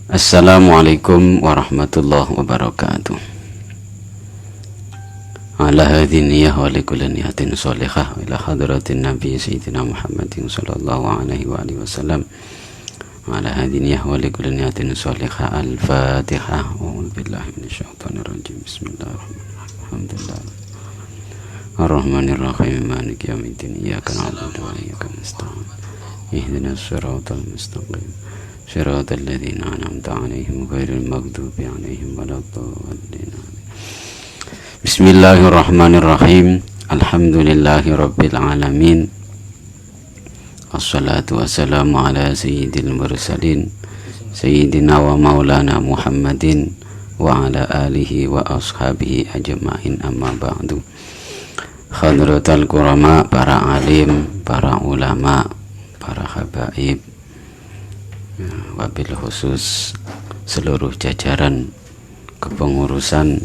Assalamualaikum warahmatullahi wabarakatuh. Ala hadhihi niyyah wa likulli niyatin shalihah ila hadratin nabi sayyidina Muhammadin sallallahu alaihi wa alihi wasallam. Ala hadhihi niyyah wa likulli niyatin shalihah. Al-Fatihah. A'udzu billahi minasyaitonir rajim. Bismillahirrahmanirrahim. Alhamdulillah. Ar-Rahmanir-Rahim. Maliki yaumiddin. Iyyaka na'budu wa iyyaka nasta'in. Ihdinas siratal mustaqim. Shiratal ladzina an'amta 'alaihim ghairil maghdubi 'alaihim waladdallin. Bismillahirrahmanirrahim. Alhamdulillahirabbil alamin. Wassalatu wassalamu ala sayyidil mursalin sayyidina wa maulana Muhammadin wa ala alihi wa ashabihi ajma'in, amma ba'du. Hadratal kurama, para alim, para ulama, para habaib, wabil khusus seluruh jajaran kepengurusan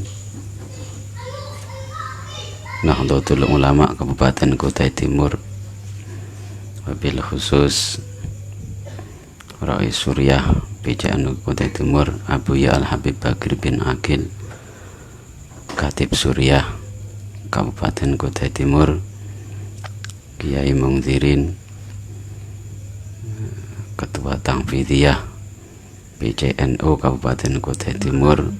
Nahdlatul Ulama Kabupaten Kutai Timur, wabil khusus Rais Suriah PJNU Kutai Timur Abu Ya Al-Habib Bakir bin Akil, Khatib Suriah Kabupaten Kutai Timur, Kiai Mungzirin, Ketua Tangfidiyah PJNU Kabupaten Kutai Timur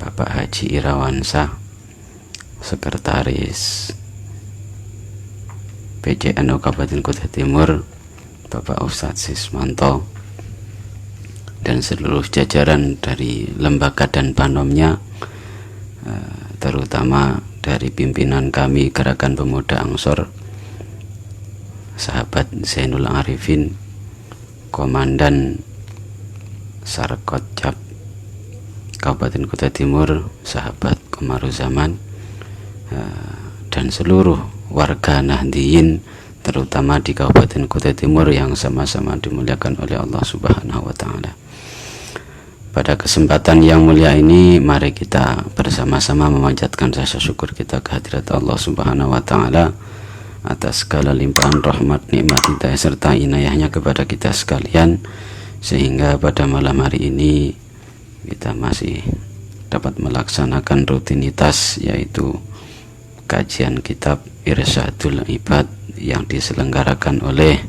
Bapak Haji Irawansyah, Sekretaris PJNU Kabupaten Kutai Timur Bapak Ustadz Sismanto, dan seluruh jajaran dari lembaga dan panomnya, terutama dari pimpinan kami Gerakan Pemuda Ansor, sahabat Zainul Arifin, Komandan Sarkot Cap Kabupaten Kutai Timur, sahabat Komaruzaman, dan seluruh warga Nahdiyin, terutama di Kabupaten Kutai Timur yang sama-sama dimuliakan oleh Allah Subhanahu wa Ta'ala. Pada kesempatan yang mulia ini, mari kita bersama-sama memanjatkan rasa syukur kita kehadirat Allah Subhanahu wa Ta'ala atas segala limpahan rahmat, nikmat, hidayah serta inayahnya kepada kita sekalian, sehingga pada malam hari ini kita masih dapat melaksanakan rutinitas, yaitu kajian kitab Irsyadul Ibad yang diselenggarakan oleh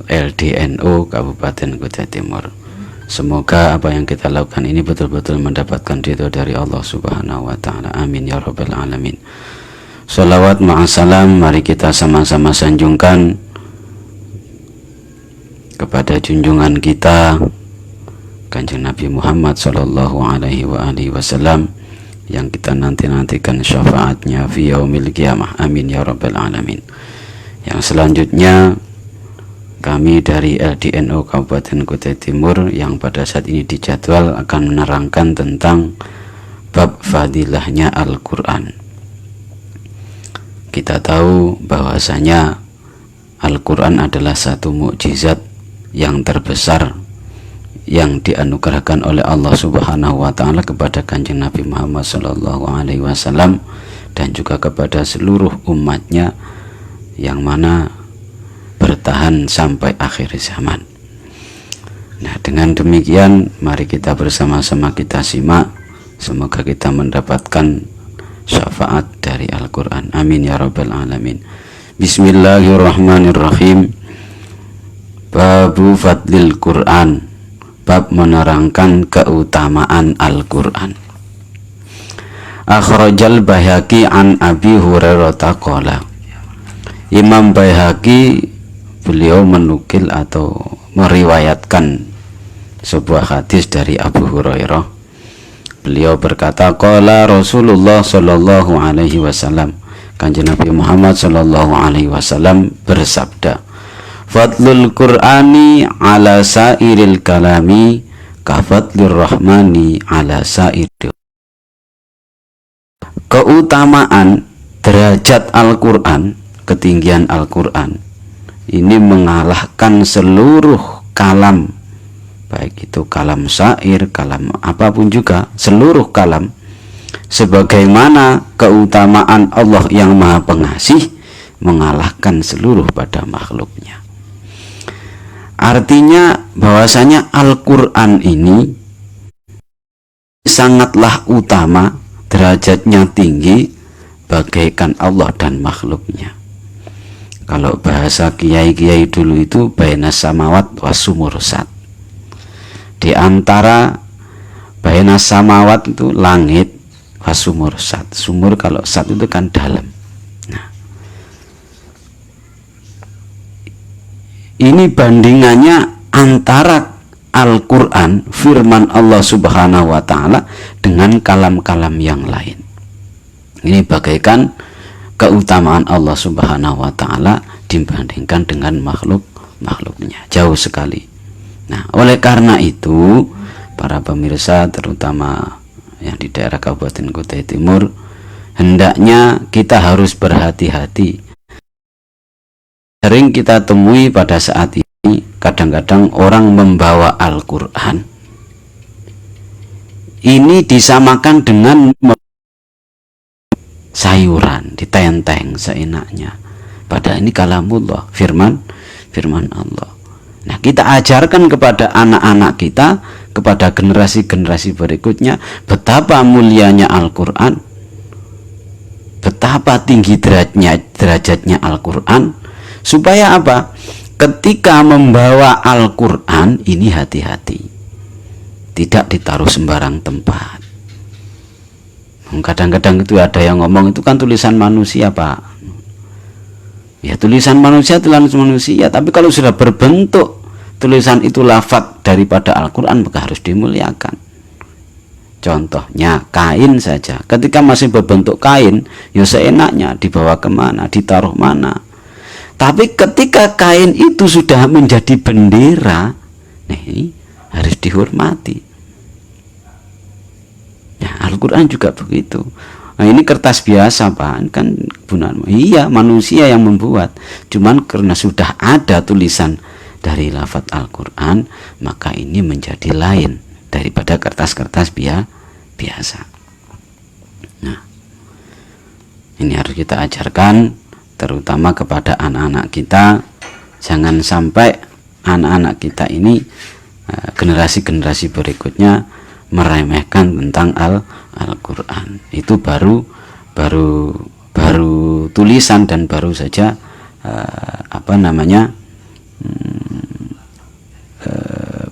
LDNU Kabupaten Kutai Timur. Semoga apa yang kita lakukan ini betul-betul mendapatkan ridho dari Allah Subhanahu wa Ta'ala. Amin ya rabbal alamin. Salawat ma'asalam, mari kita sama-sama sanjungkan kepada junjungan kita Kanjeng Nabi Muhammad sallallahu alaihi wa alihi wasallam, yang kita nanti-nantikan syafaatnya fi yaumil qiyamah. Amin ya rabbal alamin. Yang selanjutnya, kami dari LDNU Kabupaten Kutai Timur yang pada saat ini dijadwal akan menerangkan tentang bab fadilahnya Al-Quran. Kita tahu bahwasanya Al-Quran adalah satu mukjizat yang terbesar yang dianugerahkan oleh Allah Subhanahu wa Ta'ala kepada Kanjeng Nabi Muhammad sallallahu alaihi wasallam dan juga kepada seluruh umatnya, yang mana bertahan sampai akhir zaman. Nah, dengan demikian mari kita bersama-sama kita simak, semoga kita mendapatkan syafaat dari Al-Quran. Amin ya rabbal alamin. Bismillahirrahmanirrahim. Babu fadlil Quran, bab menerangkan keutamaan Al-Quran. Akhrajal Baihaqi an Abi Hurairah qala. Imam Baihaqi beliau menukil atau meriwayatkan sebuah hadis dari Abu Hurairah. Beliau berkata, qala Rasulullah sallallahu alaihi wasallam, Kanjeng Nabi Muhammad sallallahu alaihi wasallam bersabda, fadlul Qur'ani ala sairil kalami kafadlir rahmani ala sairil. Keutamaan derajat Al-Quran, ketinggian Al-Quran ini mengalahkan seluruh kalam, baik itu kalam syair, kalam apapun juga, seluruh kalam, sebagaimana keutamaan Allah yang Maha Pengasih mengalahkan seluruh pada makhluknya. Artinya bahwasanya Al-Quran ini sangatlah utama, derajatnya tinggi bagaikan Allah dan makhluknya. Kalau bahasa kiai-kiai dulu itu bainas samawat wasumursat, di antara bainas samawat itu langit, wasumursat, sumur kalau sat itu kan dalam. Nah, ini bandingannya antara Al-Quran, firman Allah Subhanahu wa Ta'ala, dengan kalam-kalam yang lain. Ini bagaikan keutamaan Allah Subhanahu wa Ta'ala dibandingkan dengan makhluknya, jauh sekali. Nah, oleh karena itu, para pemirsa terutama yang di daerah Kabupaten Kutai Timur, hendaknya kita harus berhati-hati. Sering kita temui pada saat ini, kadang-kadang orang membawa Al-Quran ini disamakan dengan sayuran, ditenteng seenaknya. Padahal ini kalamullah, firman Allah. Nah, kita ajarkan kepada anak-anak kita, kepada generasi-generasi berikutnya, betapa mulianya Al-Quran, betapa tinggi derajatnya Al-Quran, supaya apa? Ketika membawa Al-Quran ini hati-hati, tidak ditaruh sembarang tempat. Kadang-kadang itu ada yang ngomong itu kan tulisan manusia, Pak. Ya, tulisan manusia, tapi kalau sudah berbentuk tulisan itu lafaz daripada Al-Quran, maka harus dimuliakan. Contohnya kain saja, ketika masih berbentuk kain, ya seenaknya dibawa kemana, ditaruh mana. Tapi ketika kain itu sudah menjadi bendera, nih harus dihormati. Ya, Al-Quran juga begitu. Nah, ini kertas biasa, Pak, kan bunan. Iya, manusia yang membuat. Cuman karena sudah ada tulisan dari lafaz Al-Quran, maka ini menjadi lain daripada kertas-kertas biasa. Nah, ini harus kita ajarkan, terutama kepada anak-anak kita. Jangan sampai anak-anak kita ini, generasi-generasi berikutnya, meremehkan tentang Al-Quran. Itu baru tulisan dan baru saja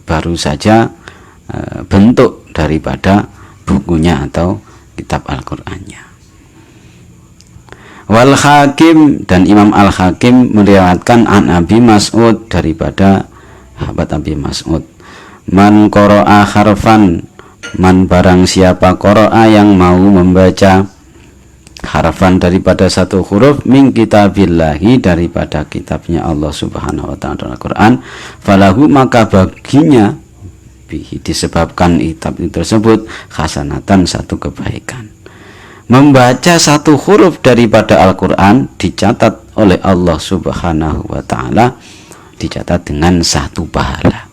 baru saja bentuk daripada bukunya atau kitab Al-Qur'annya. Wal Hakim, dan Imam Al-Hakim meriwayatkan an Abi Mas'ud, daripada sahabat Abi Mas'ud, man qara'a harfan, man barang siapa qara'a yang mau membaca harfan daripada satu huruf min kitabillahi, daripada kitabnya Allah Subhanahu wa ta'ala Al-Quran, falahu maka baginya bihi disebabkan kitab tersebut hasanatan satu kebaikan. Membaca satu huruf daripada Al-Quran dicatat oleh Allah Subhanahu wa ta'ala, dicatat dengan satu pahala.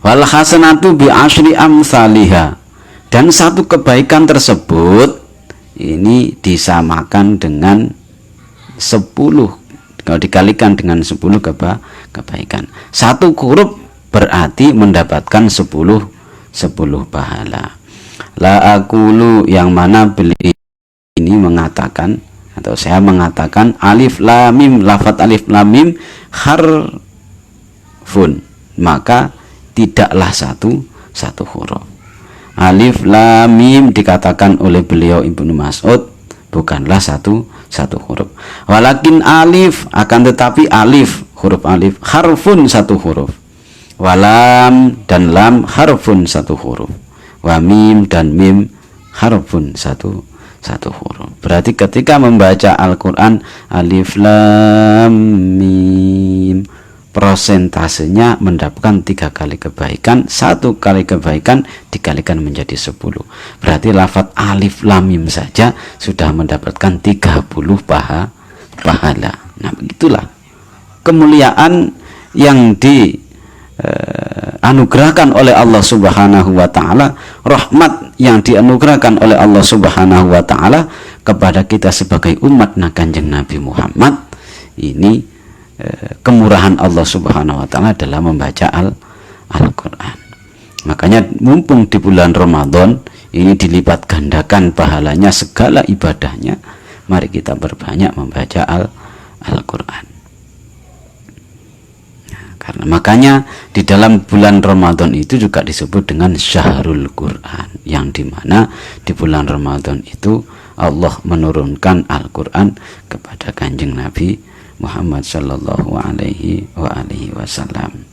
Wal hasanatu bi asyri amsalihha, dan satu kebaikan tersebut ini disamakan dengan 10, kalau dikalikan dengan 10 kebaikan. Satu huruf berarti mendapatkan 10 pahala. La aqulu, yang mana beliau ini mengatakan, atau saya mengatakan, alif lam mim, lafaz alif lam mim harfun, maka tidaklah satu huruf. Alif lam mim dikatakan oleh beliau Ibnu Mas'ud bukanlah satu huruf. Walakin alif, akan tetapi alif, huruf alif, harfun satu huruf. Walam, dan lam harfun satu huruf. Wa mim, dan mim harfun satu huruf. Berarti ketika membaca Al-Quran alif lam mim, prosentasenya mendapatkan 3 kali kebaikan. 1 kali kebaikan dikalikan menjadi 10. Berarti lafaz alif lam mim saja sudah mendapatkan 30 pahala. Nah, begitulah kemuliaan yang dianugerahkan oleh Allah Subhanahu wa ta'ala, rahmat yang dianugerahkan oleh Allah Subhanahu wa ta'ala kepada kita sebagai umat Kanjeng Nabi Muhammad. Ini kemurahan Allah Subhanahu wa taala dalam membaca Al-Qur'an. Makanya mumpung di bulan Ramadan ini dilipat gandakan pahalanya segala ibadahnya, mari kita berbanyak membaca Al-Qur'an. Karena makanya di dalam bulan Ramadan itu juga disebut dengan Syahrul Quran, yang dimana di bulan Ramadan itu Allah menurunkan Al-Quran kepada Kanjeng Nabi Muhammad sallallahu alaihi wasallam.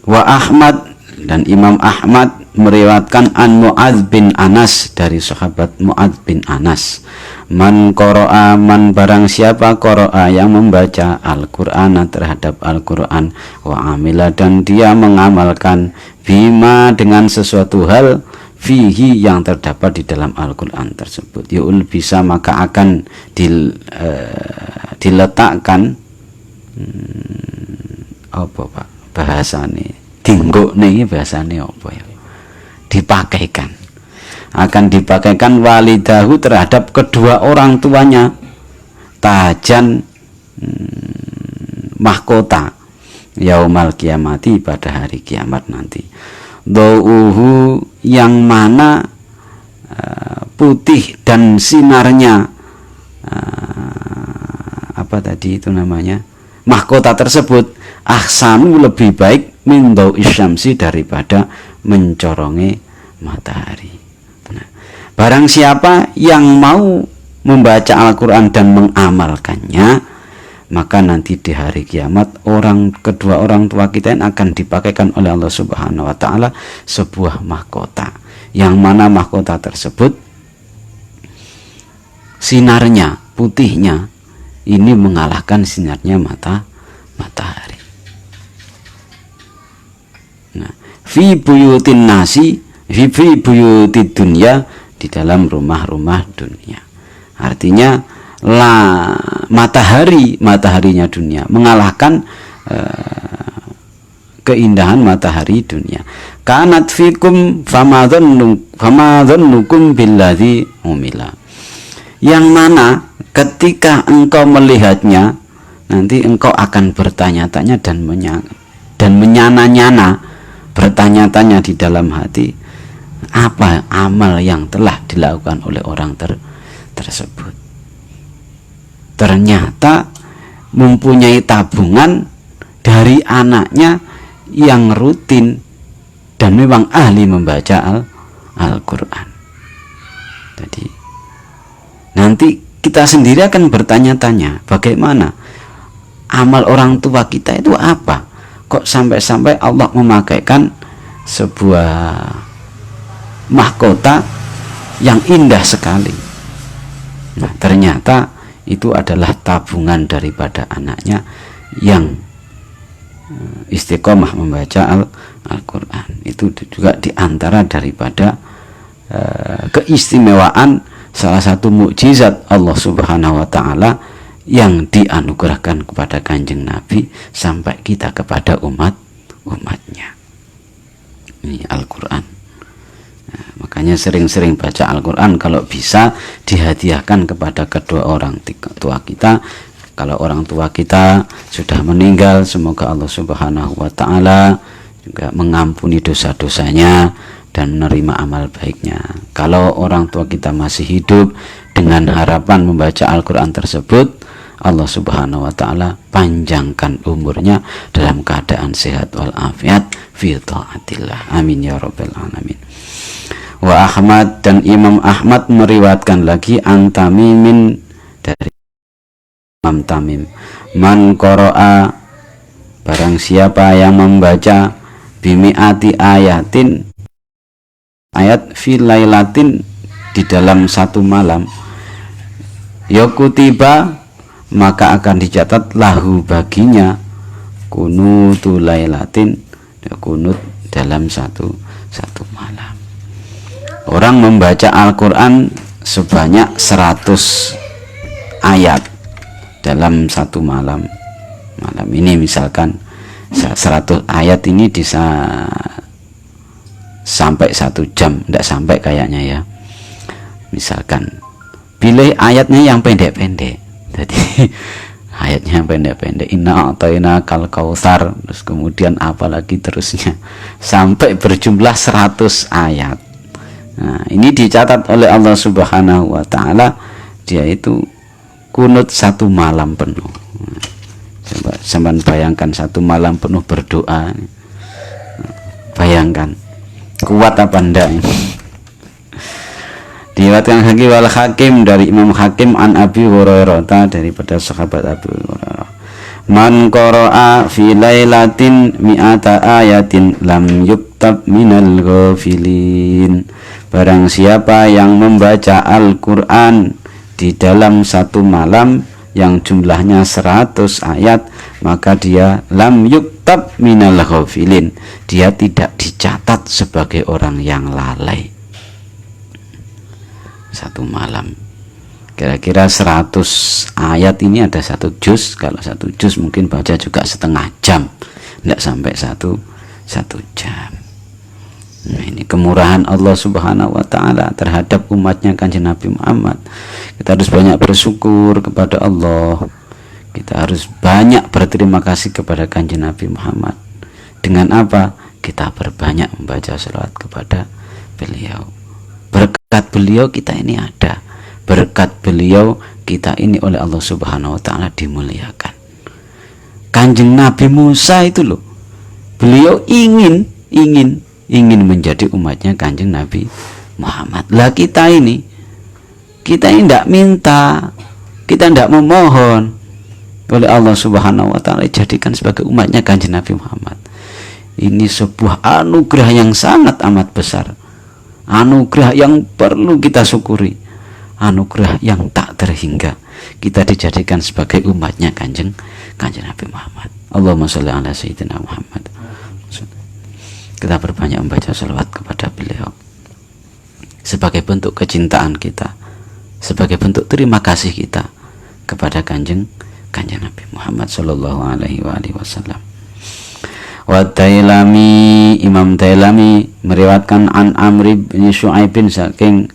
Wa Ahmad, dan Imam Ahmad meriwayatkan an Mu'adz bin Anas, dari sahabat Mu'adz bin Anas, man qara'a, man barang siapa qara'a yang membaca Al-Qur'an terhadap Al-Qur'an, wa amila dan dia mengamalkan, bima dengan sesuatu hal, fihi yang terdapat di dalam Al-Quran tersebut, yul bisa maka akan diletakkan apa Pak bahasane, dingguk nih bahasane apa ya, dipakaikan, akan dipakaikan walidahu terhadap kedua orang tuanya, tajan mahkota, yaumal kiamati pada hari kiamat nanti, dau'uhu yang mana putih dan sinarnya apa tadi itu namanya, mahkota tersebut, ahsanu lebih baik, min dau'is syamsi daripada mencorongnya matahari. Nah, barang siapa yang mau membaca Al-Quran dan mengamalkannya, maka nanti di hari kiamat kedua orang tua kita yang akan dipakaikan oleh Allah Subhanahu wa taala sebuah mahkota, yang mana mahkota tersebut sinarnya, putihnya ini mengalahkan sinarnya matahari. Nah, fi buyutin nasi, fi buyutid dunya, di dalam rumah-rumah dunia. Artinya mataharinya dunia mengalahkan keindahan matahari dunia. Kanat fikum famadhannukum billadzi umila, yang mana ketika engkau melihatnya nanti engkau akan bertanya-tanya dan menyana-nyana, bertanya-tanya di dalam hati, apa amal yang telah dilakukan oleh orang tersebut. Ternyata mempunyai tabungan dari anaknya yang rutin dan memang ahli membaca Al-Quran. Jadi nanti kita sendiri akan bertanya-tanya, bagaimana amal orang tua kita itu apa, kok sampai-sampai Allah memakaikan sebuah mahkota yang indah sekali. Nah, ternyata itu adalah tabungan daripada anaknya yang istiqomah membaca Al-Quran. Itu juga diantara daripada keistimewaan, salah satu mukjizat Allah Subhanahu wa taala yang dianugerahkan kepada Kanjeng Nabi sampai kita kepada umatnya. Ini Al-Quran. Nah, makanya sering-sering baca Al-Quran, kalau bisa dihadiahkan kepada kedua orang tua kita. Kalau orang tua kita sudah meninggal, semoga Allah Subhanahu wa taala juga mengampuni dosa-dosanya dan menerima amal baiknya. Kalau orang tua kita masih hidup, dengan harapan membaca Al-Quran tersebut, Allah Subhanahu wa taala panjangkan umurnya dalam keadaan sehat walafiat fi taatillah. Amin ya rabbal alamin. Wa Ahmad, dan Imam Ahmad meriwayatkan lagi an Tamimin, dari Imam Tamim, man qara'a, barang siapa yang membaca bimi'ati ayatin, ayat fi lailatin, di dalam satu malam, yakutiba, maka akan dicatat lahu baginya kunutu lailatin, kunut dalam satu malam. Orang membaca Al-Quran sebanyak 100 ayat dalam satu malam. Malam ini misalkan 100 ayat ini bisa sampai 1 jam, tidak sampai kayaknya ya. Misalkan pilih ayatnya yang pendek-pendek, jadi ayatnya pendek-pendek, inna a'tayna kal kautsar, terus kemudian apalagi terusnya sampai berjumlah 100 ayat. Nah, ini dicatat oleh Allah Subhanahu wa taala, dia itu kunut 1 malam penuh. Coba sampean bayangkan 1 malam penuh berdoa. Bayangkan kuat apa enggak ini? Diriwayatkan wal Hakim dari Imam Hakim an Abi Hurairah, daripada sahabat Abu Hurairah, man qara'a fi lailatin mi'ata ayatin lam yuktab minal ghafilin. Barang siapa yang membaca Al-Qur'an di dalam 1 malam yang jumlahnya 100 ayat, maka dia lam yuktab minal ghafilin, dia tidak dicatat sebagai orang yang lalai. 1 malam kira-kira 100 ayat ini ada 1 juz. Kalau 1 juz mungkin baca juga setengah jam, tidak sampai satu jam. Nah, ini kemurahan Allah Subhanahu wa taala terhadap umatnya Kanjeng Nabi Muhammad. Kita harus banyak bersyukur kepada Allah, kita harus banyak berterima kasih kepada Kanjeng Nabi Muhammad. Dengan apa? Kita berbanyak membaca selawat kepada beliau. Berkat beliau kita ini ada, berkat beliau kita ini oleh Allah Subhanahu wa taala dimuliakan. Kanjeng Nabi Musa itu loh, beliau ingin menjadi umatnya Kanjeng Nabi Muhammad. Lah kita ini tidak minta, kita tidak memohon, oleh Allah Subhanahu wa taala dijadikan sebagai umatnya Kanjeng Nabi Muhammad. Ini sebuah anugerah yang sangat amat besar, anugerah yang perlu kita syukuri, anugerah yang tak terhingga. Kita dijadikan sebagai umatnya Kanjeng Nabi Muhammad. Allahumma sholli ala sayyidina Muhammad. Kita berbanyak membaca salawat kepada beliau sebagai bentuk kecintaan kita, sebagai bentuk terima kasih kita kepada Kanjeng Nabi Muhammad sallallahu alaihi wasallam. Wa Dailami, Imam Dailami meriwayatkan an Amr bin Syu'aib saking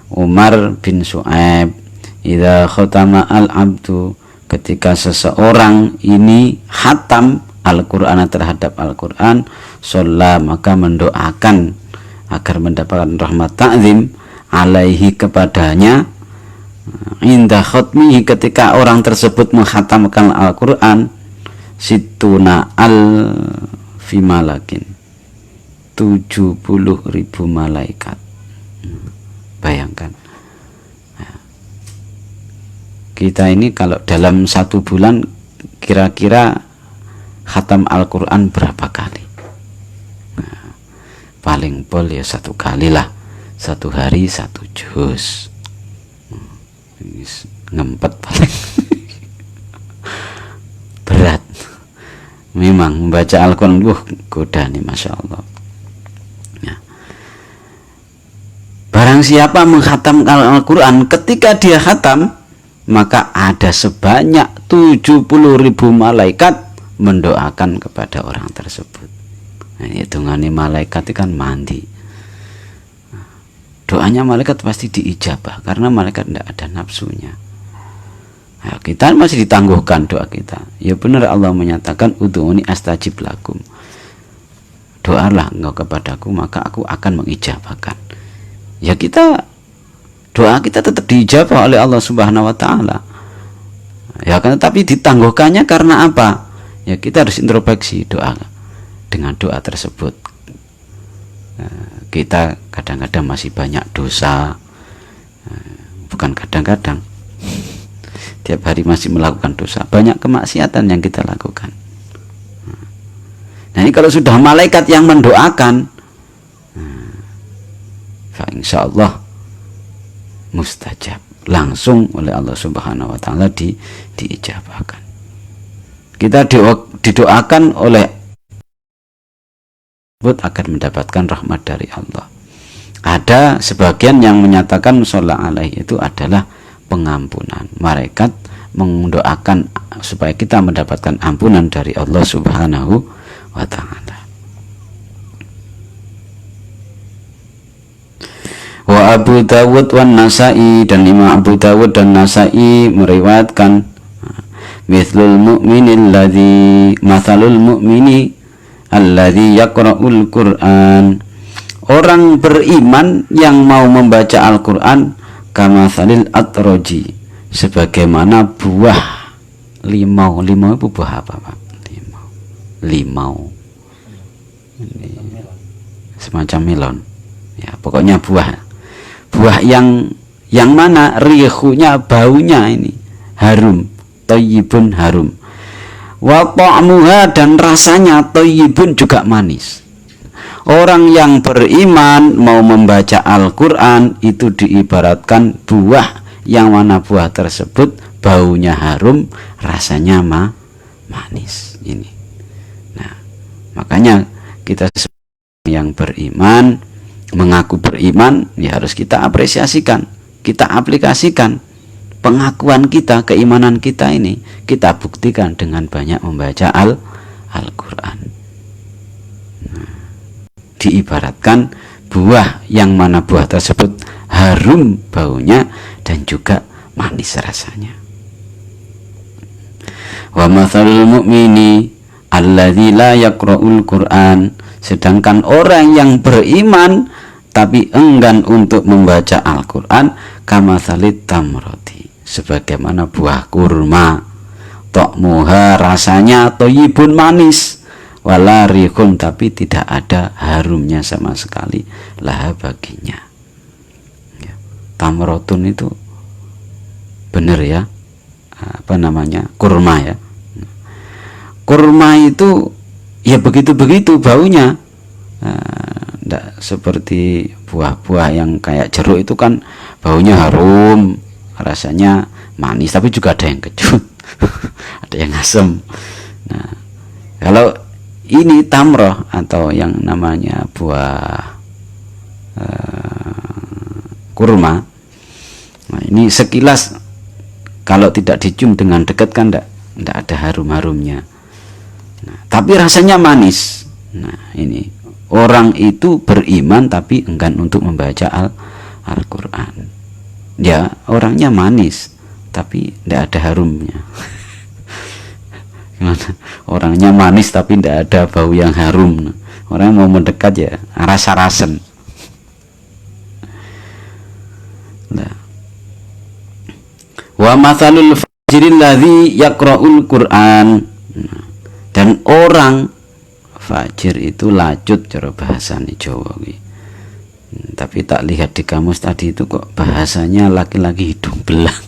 Umar bin Syu'aib, idza khatama al-abdu, ketika seseorang ini khatam Al-Qur'an terhadap Al-Qur'an, sholla, maka mendoakan agar mendapatkan rahmat ta'zim alaihi kepadanya, indah khatmihi, ketika orang tersebut menghatamkan Al-Qur'an, situna alfi malakin, 70.000 malaikat. Bayangkan, kita ini kalau dalam 1 bulan kira-kira khatam Al-Quran berapa kali? Nah, paling pol ya 1 kali lah, 1 hari 1 juz. Ngempet paling. Berat memang membaca Al-Quran, goda nih, Masya Allah. Ya. Barang siapa menghatamkan Al-Quran, ketika dia khatam, maka ada sebanyak 70.000 malaikat mendoakan kepada orang tersebut. Nah, hitungannya malaikat itu kan mandi. Doanya malaikat pasti diijabah, karena malaikat tidak ada nafsunya. Nah, kita masih ditangguhkan doa kita. Ya benar, Allah menyatakan ud'uni astajib lakum, doalah engkau kepadaku maka aku akan mengijabahkan. Ya kita, doa kita tetap diijabah oleh Allah Subhanahu wa taala. Ya kan, tapi ditangguhkannya karena apa? Ya kita harus introspeksi doa, dengan doa tersebut kita kadang-kadang masih banyak dosa, bukan kadang-kadang, tiap hari masih melakukan dosa, banyak kemaksiatan yang kita lakukan. Nah ini kalau sudah malaikat yang mendoakan, insya Allah mustajab, langsung oleh Allah Subhanahu wa taala diijabahkan. Kita didoakan oleh akan mendapatkan rahmat dari Allah. Ada sebagian yang menyatakan sholat alaihi itu adalah pengampunan. Malaikat mendoakan supaya kita mendapatkan ampunan dari Allah Subhanahu wa ta'ala. Wa Abu Dawud wan Nasai, dan Imam Abu Dawud dan Nasai meriwayatkan mithlul mu'minil ladzi mathalul mu'mini alladzi yaqra'ul Qur'an. Orang beriman yang mau membaca Al-Qur'an kamathalil atroji, sebagaimana buah limau. Limau itu buah apa, Pak? Limau. Ini semacam melon. Ya, pokoknya buah yang mana rihunya, baunya ini harum, thayyibun, harum. Wa ta'muha, dan rasanya thayyibun, juga manis. Orang yang beriman mau membaca Al-Qur'an itu diibaratkan buah yang mana buah tersebut baunya harum, rasanya manis. Ini. Nah, makanya kita yang beriman, mengaku beriman, ya harus kita apresiasikan, kita aplikasikan pengakuan kita, keimanan kita ini kita buktikan dengan banyak membaca Al-Qur'an. Nah, diibaratkan buah yang mana buah tersebut harum baunya dan juga manis rasanya. Wa mathalul mu'mini alladzi la yaqra'ul Qur'an, sedangkan orang yang beriman tapi enggan untuk membaca Al-Qur'an kamatsalit tamroti, sebagaimana buah kurma, ta'muha, rasanya thayyibun, manis, wala rihun, tapi tidak ada harumnya sama sekali lah baginya. Ya, tamrotun itu benar ya, apa namanya, kurma ya. Kurma itu ya begitu-begitu baunya, tidak seperti buah-buah yang kayak jeruk itu kan baunya harum, rasanya manis, tapi juga ada yang kecut ada yang asam. Nah, kalau ini tamroh atau yang namanya buah kurma, nah ini sekilas kalau tidak dicium dengan dekat kan tidak ada harum-harumnya, nah, tapi rasanya manis. Nah, ini orang itu beriman tapi enggan untuk membaca Al-Qur'an. Ya, orangnya manis tapi tidak ada harumnya. Orangnya manis tapi tidak ada bau yang harum. Orang mau mendekat ya rasa-rasen. Nah. Wa mathalul fajiril ladzi yaqra'ul Qur'an. Dan orang fajir itu lacut cara bahasane Jawa kuwi. Tapi tak lihat di kamus tadi itu kok bahasanya laki-laki hidung belang.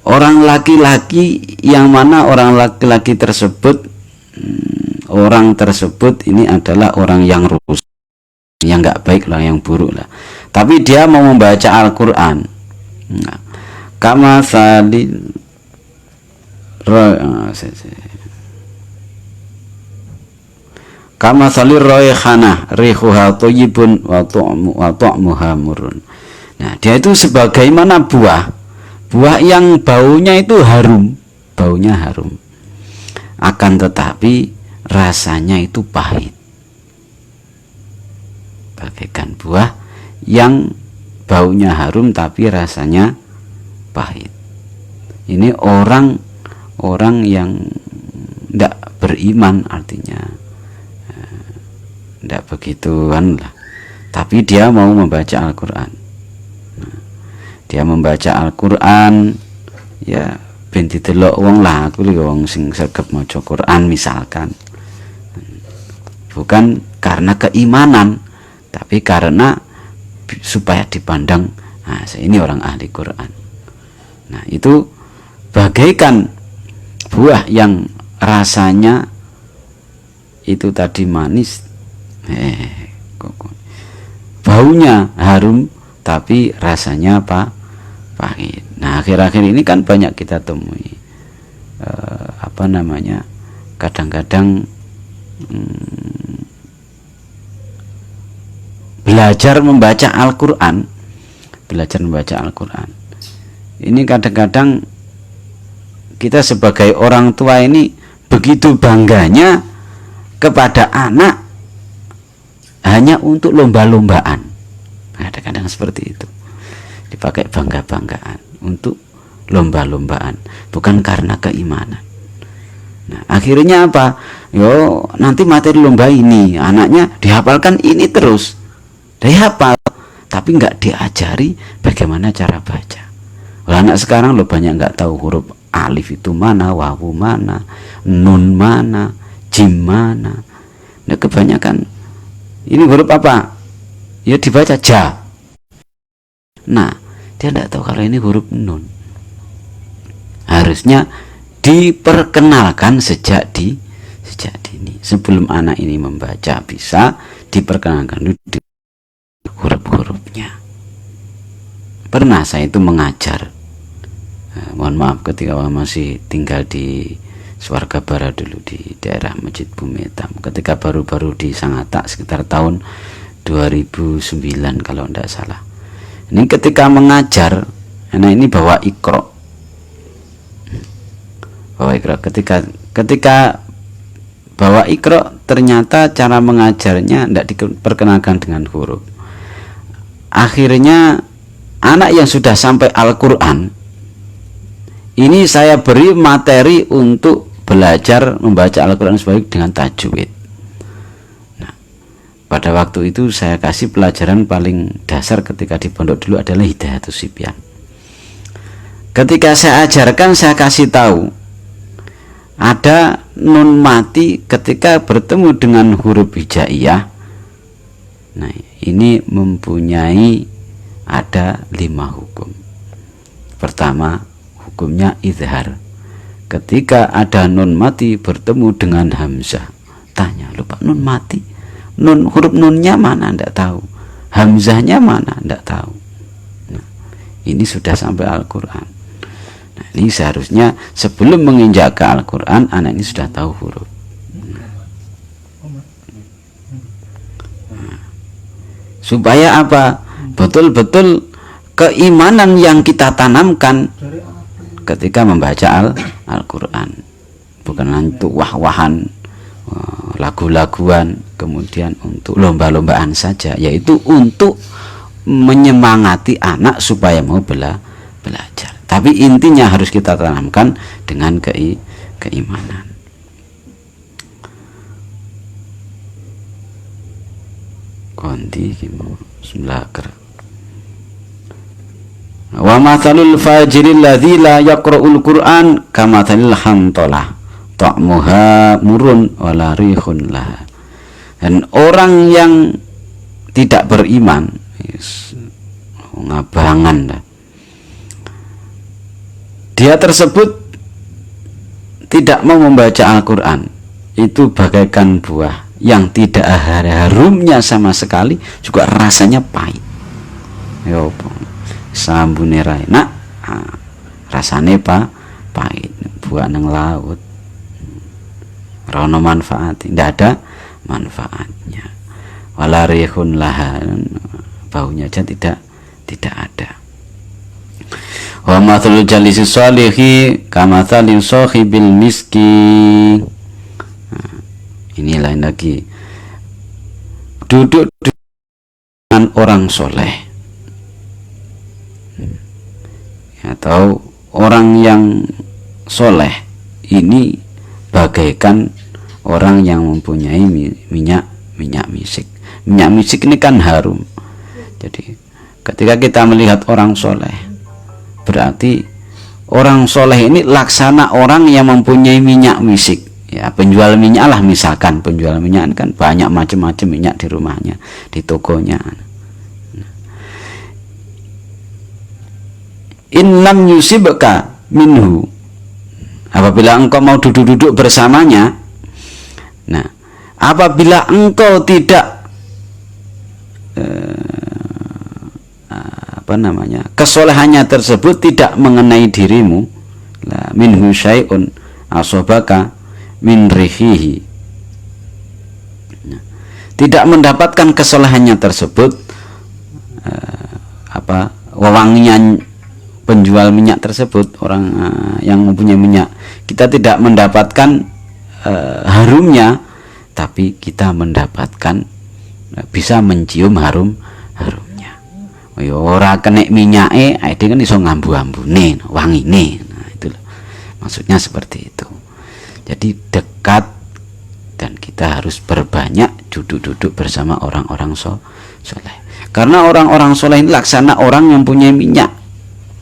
Orang laki-laki yang mana orang laki-laki tersebut, orang tersebut ini adalah orang yang rusak, yang nggak baik lah, yang buruk lah. Tapi dia mau membaca Al-Qur'an. Nah, kama salil kama salir raihanah rihuha thayyibun wa ta'muha murrun. Nah, dia itu sebagaimana buah yang baunya itu harum, baunya harum, akan tetapi rasanya itu pahit, bagaikan buah yang baunya harum tapi rasanya pahit. Ini orang yang tidak beriman, artinya tidak begituan lah, tapi dia mau membaca Al-Qur'an. Dia membaca Al-Qur'an ya ben didelok wong lah, aku lho wong sing sregep maca Qur'an misalkan, bukan karena keimanan tapi karena supaya dipandang, nah ini orang ahli Qur'an. Nah, itu bagaikan buah yang rasanya itu tadi manis, baunya harum tapi rasanya apa, pahit. Nah, akhir-akhir ini kan banyak kita temui apa namanya, kadang-kadang belajar membaca Al-Qur'an, ini kadang-kadang kita sebagai orang tua ini begitu bangganya kepada anak hanya untuk lomba-lombaan. Kadang-kadang seperti itu, dipakai bangga-banggaan untuk lomba-lombaan, bukan karena keimanan. Nah, akhirnya apa? Yo, nanti materi lomba ini anaknya dihafalkan ini terus, dihafal, tapi nggak diajari bagaimana cara baca. Anak sekarang lo banyak nggak tahu huruf alif itu mana, wawu mana, nun mana, jim mana. Nah, kebanyakan ini huruf apa? Ya dibaca ja. Nah, dia tidak tahu kalau ini huruf nun. Harusnya diperkenalkan sejak dini. Sebelum anak ini membaca bisa diperkenalkan dulu huruf-hurufnya. Pernah saya itu mengajar, mohon maaf, ketika masih tinggal di Swarga Barat dulu di daerah Masjid Bumetam, ketika baru-baru di Sangatta sekitar tahun 2009 kalau tidak salah. Ini ketika mengajar, anak ini bawa Iqra. Ketika bawa Iqra, ternyata cara mengajarnya tidak diperkenalkan dengan huruf. Akhirnya anak yang sudah sampai Al-Quran ini saya beri materi untuk belajar membaca Al-Quran sebaik dengan tajwid. Nah, pada waktu itu saya kasih pelajaran paling dasar ketika di pondok dulu adalah Hidayatus Sibyan. Ketika saya ajarkan, saya kasih tahu ada nun mati ketika bertemu dengan huruf hijaiyah. Nah, ini mempunyai ada 5 hukum. Pertama, hukumnya izhar. Ketika ada nun mati bertemu dengan hamzah, tanya, lupa nun mati, huruf nunnya mana, tidak tahu, hamzahnya mana, tidak tahu. Nah, ini sudah sampai Al-Quran. Nah, ini seharusnya sebelum menginjak ke Al-Quran, anak ini sudah tahu huruf. Nah, supaya apa? Betul-betul keimanan yang kita tanamkan ketika membaca Al-Quran, bukan untuk wah-wahan, lagu-laguan, kemudian untuk lomba-lombaan saja, yaitu untuk menyemangati anak supaya mau belajar. Tapi intinya harus kita tanamkan dengan keimanan. Konti Bismillah. Wa mathalul fajiril ladzi la yaqra'ul Qur'an kamathalil hantalah ta'muha murun wala rihun laha. Dan orang yang tidak beriman, ngabangan dah, dia tersebut tidak mau membaca Al-Quran, itu bagaikan buah yang tidak ada harumnya sama sekali, juga rasanya pahit. Ya apa? Sambune ra enak, rasane pahit, buah nang laut, ora ono manfaat, tidak ada manfaatnya. Wala rihun laha, baunya aja tidak ada. Wa mathalul jalisi sholihi kamathalil sahibil miski. Ini lain lagi, duduk dengan orang soleh atau orang yang soleh ini bagaikan orang yang mempunyai minyak misik. Minyak misik ini kan harum. Jadi ketika kita melihat orang soleh, berarti orang soleh ini laksana orang yang mempunyai minyak misik. Ya, penjual minyak lah, misalkan penjual minyak kan banyak macam-macam minyak di rumahnya, di tokonya. In lam yusibka minhu, apabila engkau mau duduk-duduk bersamanya, nah, apabila engkau tidak kesolehannya tersebut tidak mengenai dirimu, la minhu syai'un asobaka min rihihi, tidak mendapatkan kesolehannya tersebut, wewangian penjual minyak tersebut, orang yang mempunyai minyak, kita tidak mendapatkan harumnya, tapi kita mendapatkan bisa mencium harumnya. ya ora kena minyake awake kan iso ngambu-ambune wangine. Nah itu loh. Maksudnya seperti itu. Jadi dekat, dan kita harus berbanyak duduk-duduk bersama orang-orang soleh. Karena orang-orang soleh ini laksana orang yang punya minyak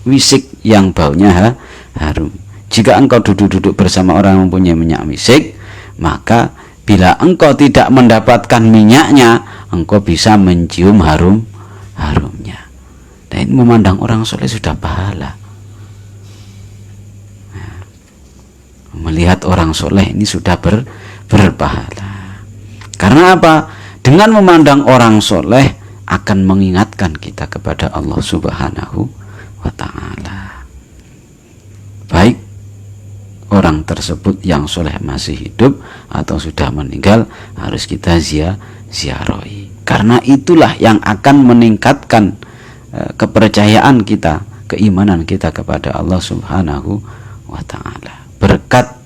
wisik yang baunya harum. Jika engkau duduk-duduk bersama orang yang punya minyak wisik, maka bila engkau tidak mendapatkan minyaknya, engkau bisa mencium harumnya. Dan ini memandang orang soleh sudah pahala. Melihat orang soleh ini sudah berpahala. Karena apa? Dengan memandang orang soleh akan mengingatkan kita kepada Allah Subhanahu wa ta'ala. Baik orang tersebut yang soleh masih hidup atau sudah meninggal, harus kita ziarahi. Karena itulah yang akan meningkatkan kepercayaan kita, keimanan kita kepada Allah Subhanahu wa ta'ala, berkat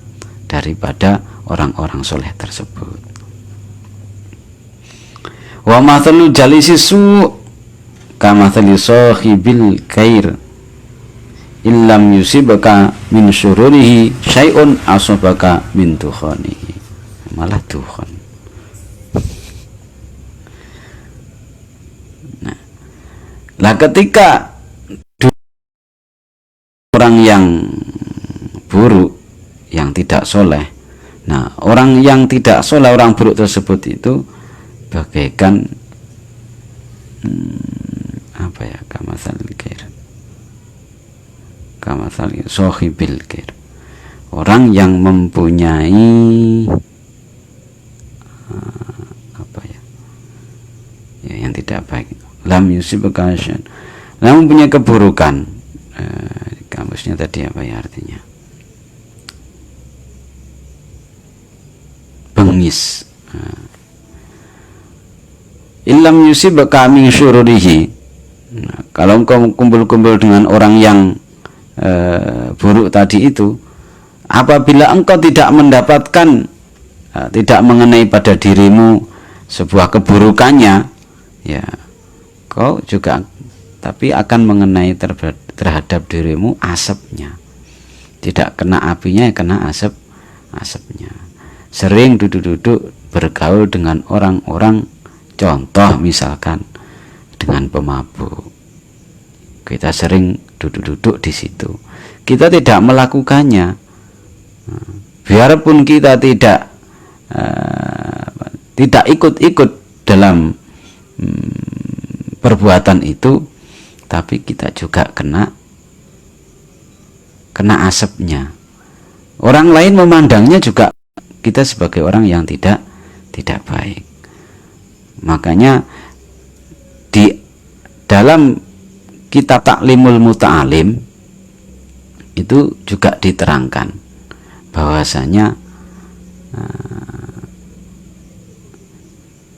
daripada orang-orang soleh tersebut. Wa mathalu jalisi su kamathali sahibil khair illam yusibaka min syururihi syai'un asabaka min tukhanihi. Malah tukhan. Nah, lah ketika orang yang buruk, yang tidak soleh, nah orang yang tidak soleh, orang buruk tersebut itu bagaikan apa ya, kamathali khair, kamathali sahibil khair, orang yang mempunyai apa ya, yang tidak baik, lam yusibaka syai'un, lam mempunyai keburukan. Kamusnya tadi apa ya artinya? Bengis. Illam yusibaka min syururihi. Nah, kalau engkau kumpul-kumpul dengan orang yang buruk tadi itu, apabila engkau tidak mendapatkan, tidak mengenai pada dirimu sebuah keburukannya, ya kau juga tapi akan mengenai terhadap dirimu asapnya. Tidak kena apinya, kena asapnya. Sering duduk-duduk bergaul dengan orang-orang, contoh misalkan dengan pemabuk, kita sering duduk-duduk di situ, kita tidak melakukannya, biarpun kita tidak ikut-ikut dalam perbuatan itu, tapi kita juga kena asapnya. Orang lain memandangnya juga kita sebagai orang yang tidak baik. Makanya di dalam kitab Taklimul Muta'alim itu juga diterangkan bahwasanya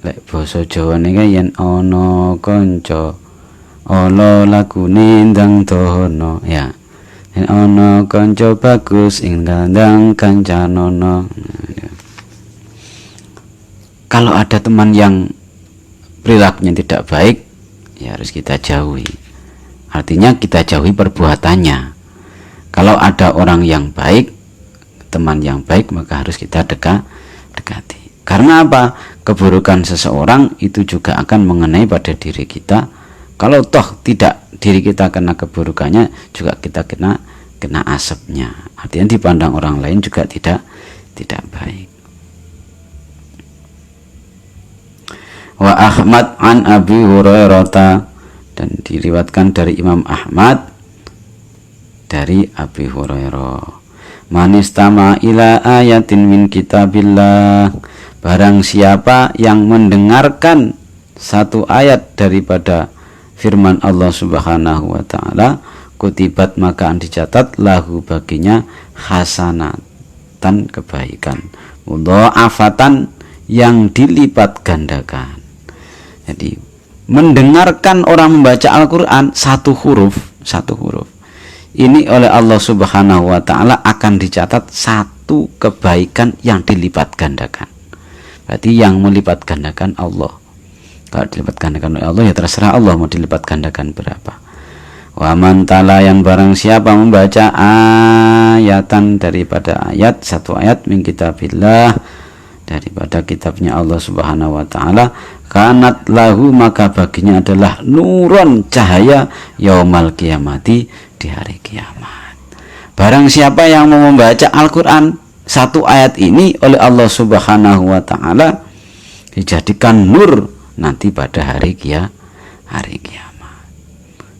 lek basa Jawa niki yen ana kanca ala lagune ndang dono, ya, yen ana kanca bagus ing kandang kancanono. Kalau ada teman yang perilakunya tidak baik, ya harus kita jauhi. Artinya kita jauhi perbuatannya. Kalau ada orang yang baik, teman yang baik, maka harus kita dekati. Karena apa? Keburukan seseorang itu juga akan mengenai pada diri kita. Kalau toh tidak diri kita kena keburukannya, juga kita kena asapnya. Artinya dipandang orang lain juga tidak baik. Wa Ahmad an Abi Hurairah, dan diriwatkan dari Imam Ahmad dari Abi Hurairah, manistama ila ayatin min kitabillah, barang siapa yang mendengarkan satu ayat daripada firman Allah Subhanahu wa ta'ala, kutibat maka dicatat lahu baginya hasanatan, kebaikan, mudha'afatan yang dilipat gandakan. Jadi mendengarkan orang membaca Al-Quran satu huruf ini oleh Allah Subhanahu wa ta'ala akan dicatat satu kebaikan yang dilipat gandakan. Berarti yang melipat gandakan Allah. Kalau dilipat gandakan oleh Allah ya terserah Allah mau dilipat gandakan berapa. Wa man talayan barang siapa membaca ayatan daripada ayat, satu ayat min kitabillah daripada kitabnya Allah Subhanahu wa taala, kanat lahu maka baginya adalah nuron cahaya yaumal kiamati di hari kiamat. Barang siapa yang mau membaca Al-Qur'an satu ayat ini oleh Allah Subhanahu wa taala dijadikan nur nanti pada hari kiamat.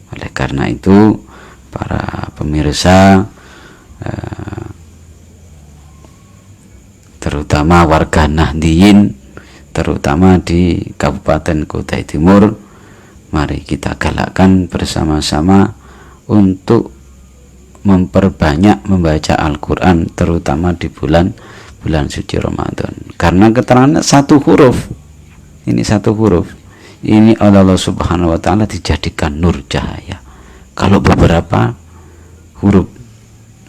Oleh karena itu para pemirsa terutama warga Nahdliyin, terutama di Kabupaten Kutai Timur, mari kita galakkan bersama-sama untuk memperbanyak membaca Al-Quran, terutama di bulan suci Ramadan. Karena keterangan satu huruf, ini satu huruf, ini oleh Allah Subhanahu wa taala dijadikan nur cahaya. Kalau beberapa huruf,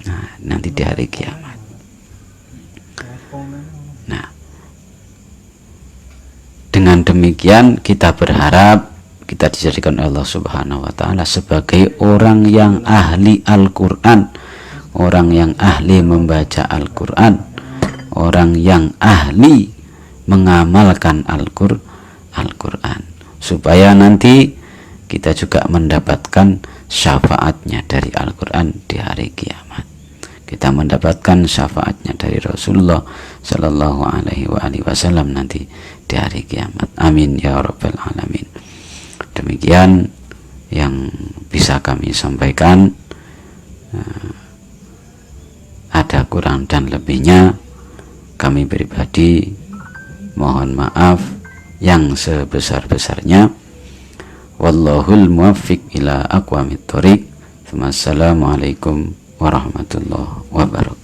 nah, nanti di hari kiamat. Nah, dengan demikian kita berharap kita dijadikan Allah Subhanahu wa taala sebagai orang yang ahli Al-Qur'an, orang yang ahli membaca Al-Qur'an, orang yang ahli mengamalkan Al-Qur'an, supaya nanti kita juga mendapatkan syafaatnya dari Al-Qur'an di hari kiamat. Kita mendapatkan syafaatnya dari Rasulullah Sallallahu Alaihi Wasallam nanti di hari kiamat. Amin ya rabbal alamin. Demikian yang bisa kami sampaikan. Ada kurang dan lebihnya kami pribadi mohon maaf yang sebesar-besarnya. Wallahul muwaffiq ila aqwamit thoriq. Wassalamualaikum warahmatullahi wabarakatuh.